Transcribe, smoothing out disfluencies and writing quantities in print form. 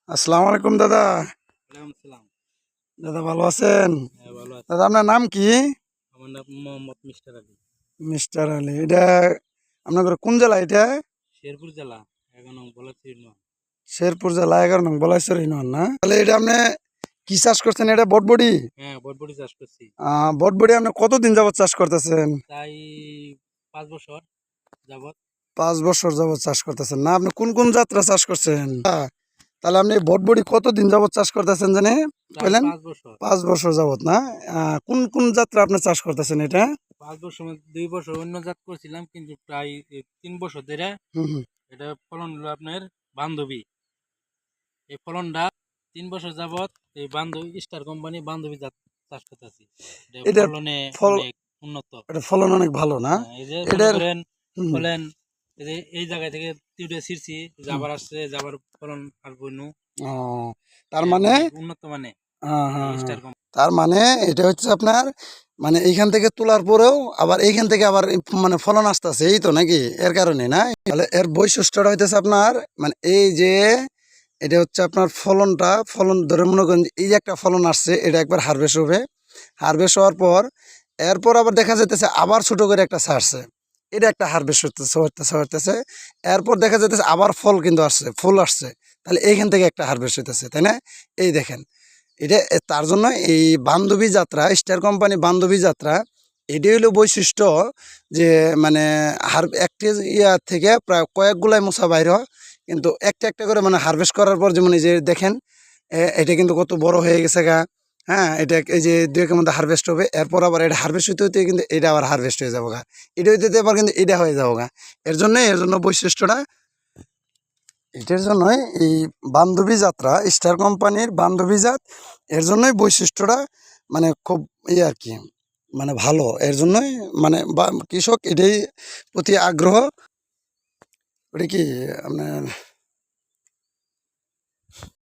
আসসালামু আলাইকুম দাদা। ওয়ালাইকুম আসসালাম। দাদা ভালো আছেন? হ্যাঁ, ভালো আছি। দাদা আপনার নাম কি? আমার নাম মোহাম্মদ মিস্টার আলী। মিস্টার আলী। এটা আপনাদের কোন জেলা এটা? শেরপুর জেলা ১১ নং বলাচি ইউনিয়ন। শেরপুর জেলা 11 নং বলাইছড়ি ইউনিয়ন না? তাহলে এটা আপনি কি চাষ করছেন? এটা বটবডি। হ্যাঁ, বটবটি চাষ করছি। বটবডি আপনি কতদিন যাবত চাষ করতেছেন? তাই ৫ বছর যাবৎ। 5 বছর যাবত চাষ করতেছেন না? আপনি কোন কোন জাতরা চাষ করছেন? তাহলে আপনি বটবডি কতদিন যাবত চাষ করতেছেন জানে প্রায় কইলেন? ৫ বছর। 5 বছর যাবত না? কোন কোন জাতরা আপনি চাষ করতেছেন এটা? ৫ বছর মধ্যে ২ বছর অন্য জাত করছিলাম, কিন্তু প্রায় ৩ বছর ধরে হুম হুম। এটা ফলন হলো আপনার বান্ধবী। এই ফলনটা ৩ বছর যাবৎ এই বান্ধবী স্টার কোম্পানি বান্ধবী জাত চাষ করতেছি। এটা এটার ফলনে ফল অনেক উন্নত। এটা ফলন অনেক ভালো না? হ্যাঁ, এই যে মনে এটার করেন হুম হুম। ফলেন এই যে এই জায়গা থেকে তিউটে ছিঁড়ছি, যাবার আসছে, যাবার ফলন আসবো নু। ও, তার মানে অনেক উন্নত মানে হ্যাঁ এই হ্যাঁ হ্যাঁ, স্টার কোম্পানি। তার মানে এটা হচ্ছে আপনার মানে এইখান থেকে তোলার পরেও আবার এইখান থেকে আবার মানে ফলন আসতেছে এই তো নাকি এর কারণে না? তাহলে এর বৈশিষ্ট্যটা হইতেছে আপনার মানে এই যে এটা হচ্ছে আপনার ফলনটা ফলন ধরে মনে করেন যে এই যে একটা ফলন আসছে এটা একবার হারভেস্ট হবে। হারভেস্ট হওয়ার পর এরপর আবার দেখা যাইতেছে আবার ছোট করে একটা ছাড়ছে, এটা একটা হারভেস্ট হতেছে হতেছে হতেছে। এরপর দেখা যাইতেছে আবার ফল কিন্তু আসছে, ফুল আসছে। তাহলে এইখান থেকে একটা হারভেস্ট হইতেছে, তাই না? এই দেখেন, এটা তার জন্য এই বান্ধবী যাত্রা স্টার কোম্পানি বান্ধবী যাত্রা এটাই হলো বৈশিষ্ট্য যে মানে একটি ইয়া থেকে প্রায় কয়েকগুলাই মশা বাইর হয়, কিন্তু একটা একটা করে মানে হারভেস্ট করার পর যেমন এই যে দেখেন এটা কিন্তু কত বড় হয়ে গেছে গা। হ্যাঁ, এটা এই যে 2 একের মধ্যে হারভেস্ট হবে, এরপর আবার এটা হারভেস্ট হইতে হইতে কিন্তু এটা আবার হারভেস্ট হয়ে যাবো গা, এটা হইতে হইতে আবার কিন্তু এটা হয়ে যাবো গা। এর জন্য বৈশিষ্ট্যটা এটার জন্যই এই বান্ধবী যাত্রা স্টার কোম্পানির বান্ধবী জাত, এর জন্যই বৈশিষ্ট্যটা মানে খুব আর কি মানে ভালো। এর জন্যই মানে কৃষক এটাই প্রতি আগ্রহ। ওটা কি আপনার